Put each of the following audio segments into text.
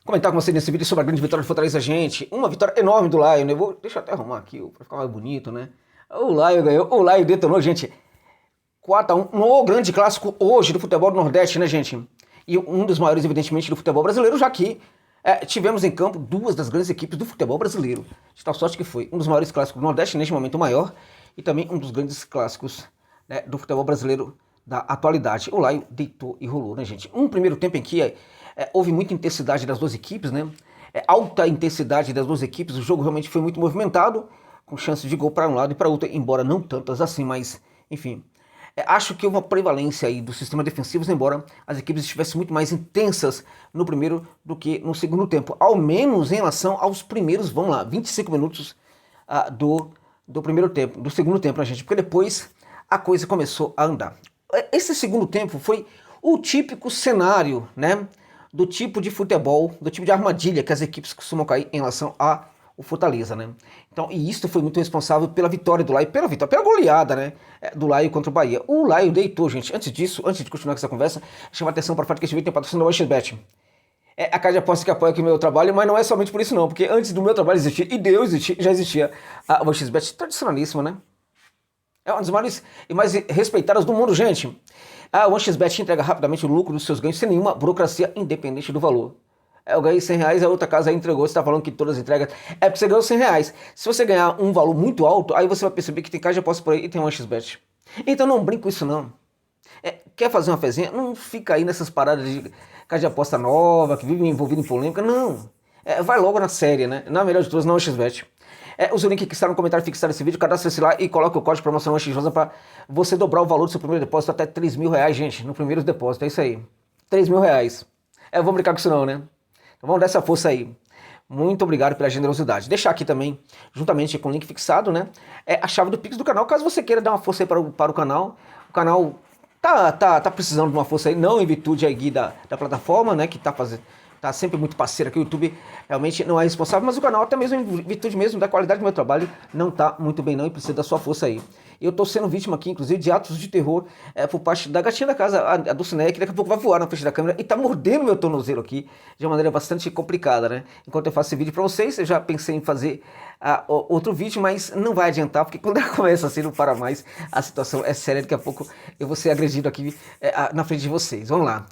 comentar com você nesse vídeo sobre a grande vitória do Fortaleza, gente. Uma vitória enorme do Lion. Deixa eu até arrumar aqui pra ficar mais bonito, né? O Lion ganhou, o Lion detonou, gente. 4-1 no grande clássico hoje do futebol do Nordeste, né, gente? E um dos maiores, evidentemente, do futebol brasileiro, já que tivemos em campo duas das grandes equipes do futebol brasileiro. De tal sorte que foi um dos maiores clássicos do Nordeste, neste momento o maior, e também um dos grandes clássicos, né, do futebol brasileiro da atualidade. O Lion deitou e rolou, né, gente? Um primeiro tempo em que houve muita intensidade das duas equipes, né? Alta intensidade das duas equipes, o jogo realmente foi muito movimentado, com chances de gol para um lado e para outro, embora não tantas assim, mas, enfim. Acho que houve uma prevalência aí do sistema defensivo, embora as equipes estivessem muito mais intensas no primeiro do que no segundo tempo. Ao menos em relação aos primeiros, vamos lá, 25 minutos do primeiro tempo, do segundo tempo, né, gente? Porque depois a coisa começou a andar. Esse segundo tempo foi o típico cenário, né, do tipo de futebol, do tipo de armadilha que as equipes costumam cair em relação ao Fortaleza, né? Então, e isso foi muito responsável pela vitória do Lion, pela goleada, né, do Lion contra o Bahia. O Lion deitou, gente. Antes disso, antes de continuar com essa conversa, chama atenção para o fato que esse vídeo tem patrocínio da WashBet. A casa de aposta que apoia aqui o meu trabalho, mas não é somente por isso não, porque antes do meu trabalho existir, e Deus existir, já existia a WashBet, tradicionalíssima, né? É uma das maiores e mais respeitadas do mundo, gente. A OneXBet entrega rapidamente o lucro dos seus ganhos sem nenhuma burocracia, independente do valor. Eu ganhei R$100, a outra casa aí entregou, você está falando que todas as entregas é porque você ganhou R$100. Se você ganhar um valor muito alto, aí você vai perceber que tem casa de aposta por aí e tem OneXBet. Então não brinca com isso não. Quer fazer uma fezinha? Não fica aí nessas paradas de casa de aposta nova, que vive envolvido em polêmica, não. Vai logo na série, né? Na melhor de todas, na OneXBet. Use o link que está no comentário fixado desse vídeo, cadastre-se lá e coloque o código promocional XJOSA para você dobrar o valor do seu primeiro depósito até R$3.000, gente, no primeiro depósito, é isso aí. R$3.000. Vamos brincar com isso não, né? Então vamos dar essa força aí. Muito obrigado pela generosidade. Deixar aqui também, juntamente com o link fixado, né, a chave do Pix do canal, caso você queira dar uma força aí para o canal. O canal tá precisando de uma força aí, não em virtude aí da plataforma, né, que tá sempre muito parceiro aqui, o YouTube realmente não é responsável, mas o canal, até mesmo em virtude mesmo da qualidade do meu trabalho, não tá muito bem não e precisa da sua força aí. Eu tô sendo vítima aqui, inclusive, de atos de terror por parte da gatinha da casa, a Dulcinea, que daqui a pouco vai voar na frente da câmera e tá mordendo meu tornozelo aqui de uma maneira bastante complicada, né? Enquanto eu faço esse vídeo pra vocês, eu já pensei em fazer outro vídeo, mas não vai adiantar, porque quando ela começa assim, não para mais, a situação é séria, daqui a pouco eu vou ser agredido aqui na frente de vocês. Vamos lá.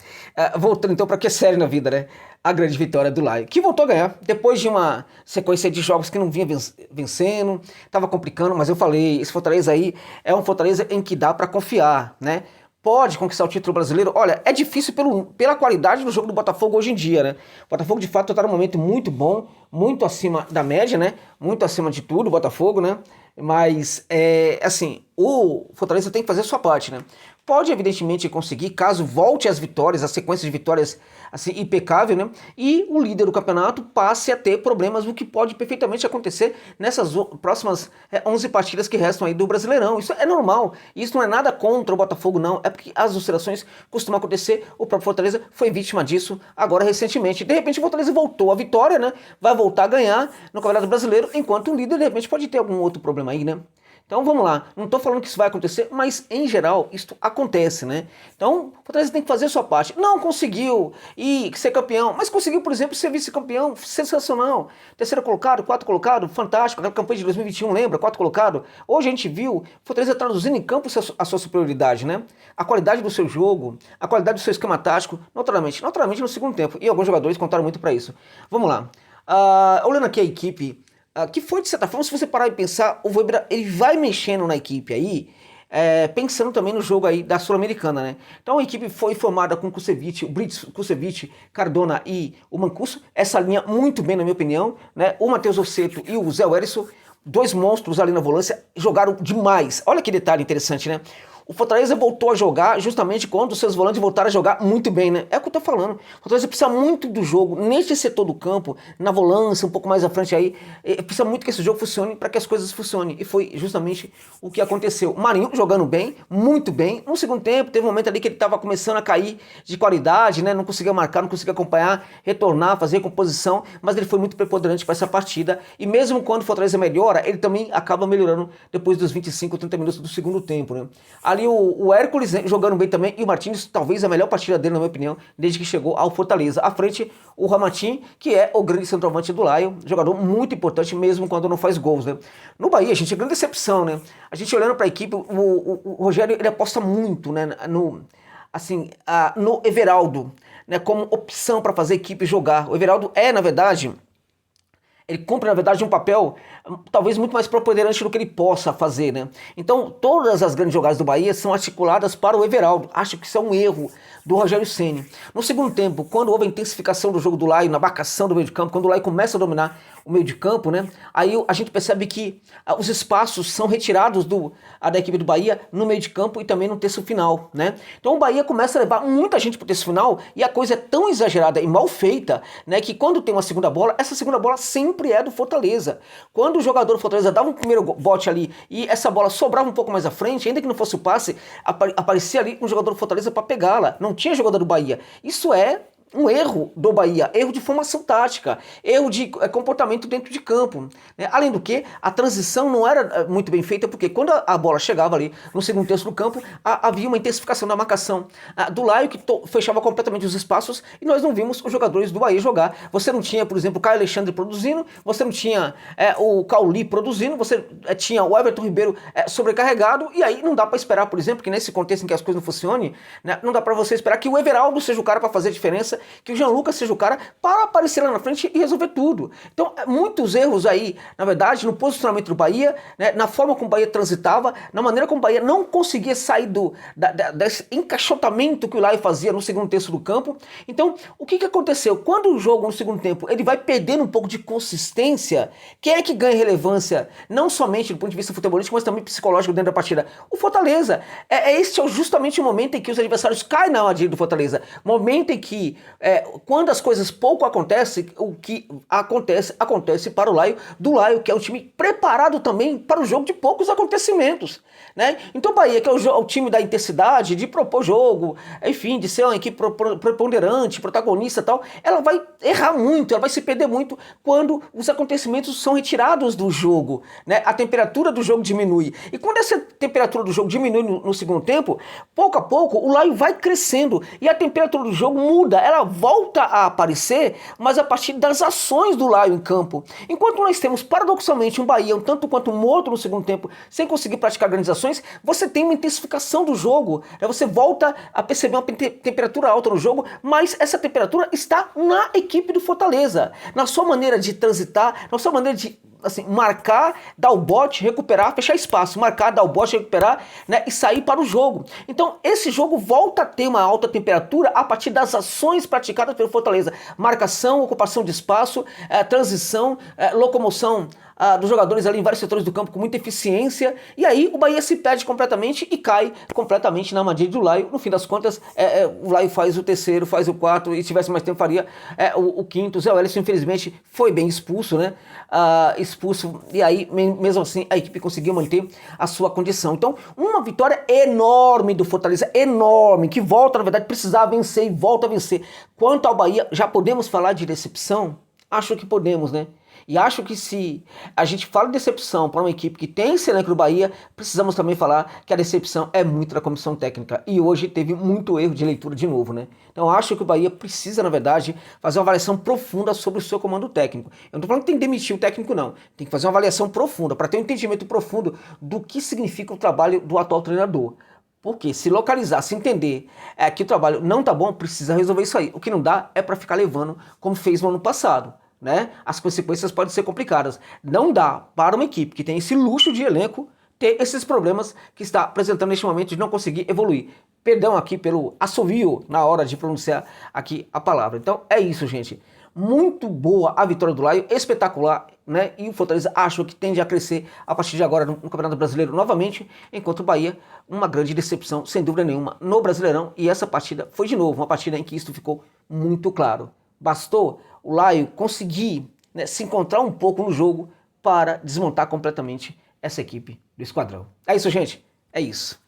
Voltando então para o que é sério na vida, né? A grande vitória do Lion, que voltou a ganhar, depois de uma sequência de jogos que não vinha vencendo, tava complicando, mas eu falei, esse Fortaleza aí é um Fortaleza em que dá para confiar, né? Pode conquistar o título brasileiro. Olha, é difícil pela qualidade do jogo do Botafogo hoje em dia, né? O Botafogo, de fato, está num momento muito bom, muito acima da média, né? Muito acima de tudo, o Botafogo, né? Mas, assim, o Fortaleza tem que fazer a sua parte, né? Pode, evidentemente, conseguir, caso volte às vitórias, a sequência de vitórias, assim, impecável, né? E o líder do campeonato passe a ter problemas, o que pode perfeitamente acontecer nessas próximas 11 partidas que restam aí do Brasileirão. Isso é normal. Isso não é nada contra o Botafogo, não. É porque as oscilações costumam acontecer. O próprio Fortaleza foi vítima disso agora recentemente. De repente, o Fortaleza voltou à vitória, né? Vai voltar a ganhar no Campeonato Brasileiro, enquanto o líder, de repente, pode ter algum outro problema aí, né? Então vamos lá, não estou falando que isso vai acontecer, mas em geral isso acontece, né? Então o Fortaleza tem que fazer a sua parte. Não conseguiu ser campeão, mas conseguiu, por exemplo, ser vice-campeão, sensacional. Terceiro colocado, quarto colocado, fantástico. Na campanha de 2021, lembra? Quarto colocado. Hoje a gente viu o Fortaleza traduzindo em campo a sua superioridade, né? A qualidade do seu jogo, a qualidade do seu esquema tático, naturalmente no segundo tempo. E alguns jogadores contaram muito para isso. Vamos lá. Olhando aqui a equipe, que foi, de certa forma, se você parar e pensar, o Voivoda, ele vai mexendo na equipe aí, pensando também no jogo aí da Sul-Americana, né? Então a equipe foi formada com o Kusevich, o Brits, Kusevich, Cardona e o Mancuso, essa linha muito bem, na minha opinião, né? O Matheus Osseto e o Zé Wellison, dois monstros ali na volância, jogaram demais. Olha que detalhe interessante, né? O Fortaleza voltou a jogar justamente quando os seus volantes voltaram a jogar muito bem, né? É o que eu tô falando. O Fortaleza precisa muito do jogo, neste setor do campo, na volância, um pouco mais à frente aí. Precisa muito que esse jogo funcione para que as coisas funcionem. E foi justamente o que aconteceu. O Marinho jogando bem, muito bem. No segundo tempo, teve um momento ali que ele estava começando a cair de qualidade, né? Não conseguia marcar, não conseguia acompanhar, retornar, fazer composição. Mas ele foi muito preponderante para essa partida. E mesmo quando o Fortaleza melhora, ele também acaba melhorando depois dos 25, 30 minutos do segundo tempo, né? Ali o Hércules jogando bem também, e o Martins, talvez a melhor partida dele, na minha opinião, desde que chegou ao Fortaleza. À frente, o Ramatim, que é o grande centroavante do Lion, jogador muito importante mesmo quando não faz gols, né? No Bahia, gente, é grande decepção, né? A gente olhando para a equipe, o Rogério, ele aposta muito, né, no Everaldo, né, como opção para fazer a equipe jogar. O Everaldo na verdade, ele cumpre, na verdade, um papel talvez muito mais preponderante do que ele possa fazer, né? Então, todas as grandes jogadas do Bahia são articuladas para o Everaldo. Acho que isso é um erro do Rogério Ceni. No segundo tempo, quando houve a intensificação do jogo do Laio, na marcação do meio de campo, quando o Laio começa a dominar o meio de campo, né? Aí a gente percebe que os espaços são retirados da equipe do Bahia no meio de campo e também no terço final, né? Então o Bahia começa a levar muita gente pro terço final e a coisa é tão exagerada e mal feita, né? Que quando tem uma segunda bola, essa segunda bola sempre é do Fortaleza. Quando o jogador do Fortaleza dava um primeiro bote ali e essa bola sobrava um pouco mais à frente, ainda que não fosse o passe, aparecia ali um jogador do Fortaleza para pegá-la. Não tinha jogador do Bahia. Isso é um erro do Bahia, erro de formação tática, erro de comportamento dentro de campo, né? Além do que, a transição não era muito bem feita, porque quando a bola chegava ali no segundo terço do campo, havia uma intensificação da marcação do Laio, que fechava completamente os espaços, e nós não vimos os jogadores do Bahia jogar. Você não tinha, por exemplo, o Caio Alexandre produzindo, você não tinha o Cauli produzindo, você tinha o Everton Ribeiro sobrecarregado, e aí não dá para esperar, por exemplo, que nesse contexto em que as coisas não funcionem, né, não dá para você esperar que o Everaldo seja o cara para fazer a diferença, que o Jean Lucas seja o cara para aparecer lá na frente e resolver tudo. Então, muitos erros aí, na verdade, no posicionamento do Bahia, né, na forma como o Bahia transitava, na maneira como o Bahia não conseguia sair desse encaixotamento que o Laio fazia no segundo terço do campo. Então, o que aconteceu? Quando o jogo no segundo tempo ele vai perdendo um pouco de consistência, quem é que ganha relevância, não somente do ponto de vista futebolístico, mas também psicológico dentro da partida? O Fortaleza. Este é justamente o momento em que os adversários caem na armadilha do Fortaleza. Momento em que quando as coisas pouco acontecem, o que acontece para o Laio, que é um time preparado também para o jogo de poucos acontecimentos, né? Então o Bahia, que é o time da intensidade, de propor jogo, enfim, de ser uma equipe preponderante, protagonista e tal, ela vai errar muito, ela vai se perder muito quando os acontecimentos são retirados do jogo, né? A temperatura do jogo diminui. E quando essa temperatura do jogo diminui no segundo tempo, pouco a pouco o Laio vai crescendo e a temperatura do jogo muda, ela volta a aparecer, mas a partir das ações do Laio em campo. Enquanto nós temos, paradoxalmente, um Bahia um tanto quanto morto no segundo tempo, sem conseguir praticar grandes ações, você tem uma intensificação do jogo, né? Você volta a perceber uma temperatura alta no jogo, mas essa temperatura está na equipe do Fortaleza, na sua maneira de transitar, na sua maneira de marcar, dar o bote, recuperar, fechar espaço, marcar, dar o bote, recuperar, né, e sair para o jogo. Então esse jogo volta a ter uma alta temperatura a partir das ações praticadas pelo Fortaleza. Marcação, ocupação de espaço, transição, locomoção dos jogadores ali em vários setores do campo com muita eficiência, e aí o Bahia se perde completamente e cai completamente na armadilha do Laio. No fim das contas, o Laio faz o terceiro, faz o quarto, e se tivesse mais tempo faria o quinto. O Zé Wellison, infelizmente, foi bem expulso, né? Expulso, e aí, mesmo assim, a equipe conseguiu manter a sua condição. Então, uma vitória enorme do Fortaleza, enorme, que volta, na verdade, precisava vencer e volta a vencer. Quanto ao Bahia, já podemos falar de decepção? Acho que podemos, né? E acho que se a gente fala de decepção para uma equipe que tem esse elenco do Bahia, precisamos também falar que a decepção é muito da comissão técnica. E hoje teve muito erro de leitura de novo, né? Então acho que o Bahia precisa, na verdade, fazer uma avaliação profunda sobre o seu comando técnico. Eu não estou falando que tem que demitir o técnico, não. Tem que fazer uma avaliação profunda, para ter um entendimento profundo do que significa o trabalho do atual treinador. Porque se localizar, se entender que o trabalho não tá bom, precisa resolver isso aí. O que não dá é para ficar levando como fez no ano passado, né? As consequências podem ser complicadas. Não dá para uma equipe que tem esse luxo de elenco ter esses problemas que está apresentando neste momento de não conseguir evoluir. Perdão aqui pelo assovio na hora de pronunciar aqui a palavra. Então é isso, gente. Muito boa a vitória do Laio, espetacular, né? E o Fortaleza acho que tende a crescer a partir de agora no Campeonato Brasileiro novamente, enquanto o Bahia, uma grande decepção, sem dúvida nenhuma, no Brasileirão. E essa partida foi de novo uma partida em que isso ficou muito claro. Bastou o Laio conseguir, né, se encontrar um pouco no jogo para desmontar completamente essa equipe do Esquadrão. É isso, gente. É isso.